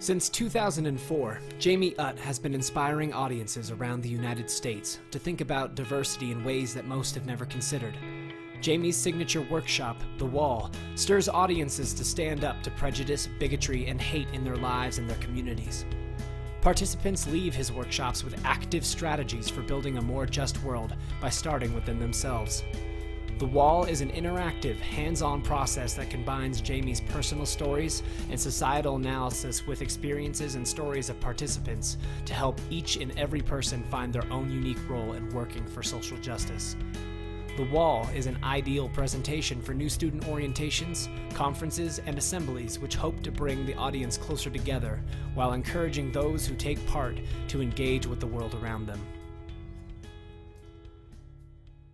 Since 2004, Jamie Utt has been inspiring audiences around the United States to think about diversity in ways that most have never considered. Jamie's signature workshop, The Wall, stirs audiences to stand up to prejudice, bigotry, and hate in their lives and their communities. Participants leave his workshops with active strategies for building a more just world by starting within themselves. The Wall is an interactive, hands-on process that combines Jamie's personal stories and societal analysis with experiences and stories of participants to help each and every person find their own unique role in working for social justice. The Wall is an ideal presentation for new student orientations, conferences, and assemblies which hope to bring the audience closer together while encouraging those who take part to engage with the world around them.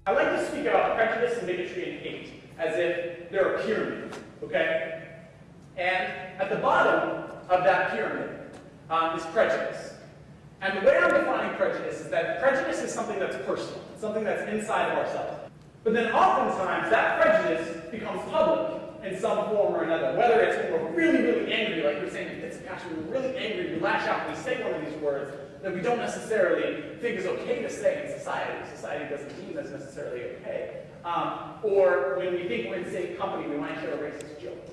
I like to speak about prejudice and bigotry and hate as if they're a pyramid, okay? And at the bottom of that pyramid is prejudice. And the way I'm defining prejudice is that prejudice is something that's personal, something that's inside of ourselves. But then oftentimes that prejudice becomes public in some form or another, whether it's when we're really, really angry, like we're saying, gosh, we're really angry, we lash out, we say one of these words that we don't necessarily think is okay to say in society. Society doesn't deem that's necessarily okay. Or when we think we're in safe company, we might share a racist joke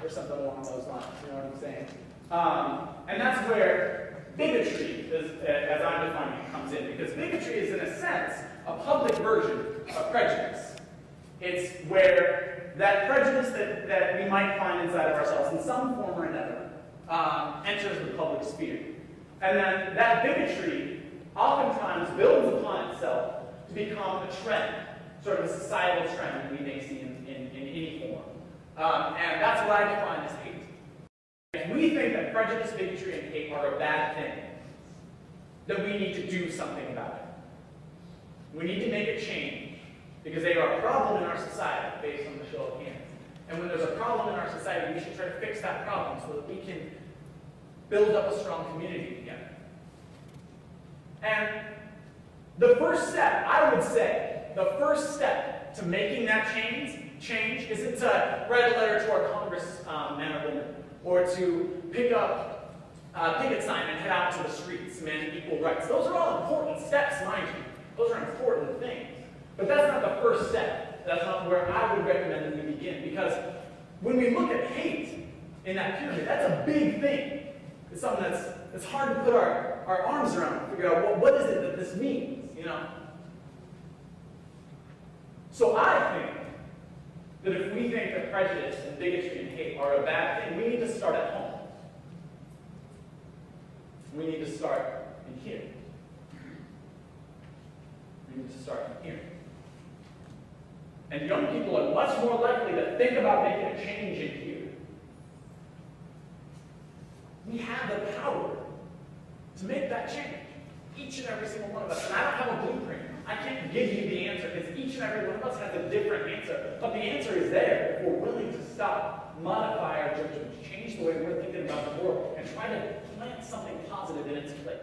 or something along those lines, you know what I'm saying? And that's where bigotry, as I'm defining it, comes in, because bigotry is, in a sense, a public version of prejudice. It's where that prejudice that we might find inside of ourselves in some form or another enters the public sphere. And then that bigotry oftentimes builds upon itself to become a trend, sort of a societal trend that we may see in any form. And that's what I define as hate. If we think that prejudice, bigotry, and hate are a bad thing, then we need to do something about it. We need to make a change, because they are a problem in our society based on the show of hands. And when there's a problem in our society, we should try to fix that problem so that we can build up a strong community together. And the first step, I would say, the first step to making that change isn't to write a letter to our congressman or woman, or to pick up a picket sign and head out to the streets, demand equal rights. Those are all important steps, mind you. Those are important things. But that's not the first step. That's not where I would recommend that we begin. Because when we look at hate in that pyramid, that's a big thing. It's something that's hard to put our arms around and figure out, well, what is it that this means, you know? So I think that if we think that prejudice and bigotry and hate are a bad thing, we need to start at home. We need to start in here. We need to start in here. And young people are much more likely to think about making a change in here. We have the power to make that change. Each and every single one of us. And I don't have a blueprint. I can't give you the answer, because each and every one of us has a different answer. But the answer is there if we're willing to stop, modify our judgments, change the way we're thinking about the world, and try to plant something positive in its place.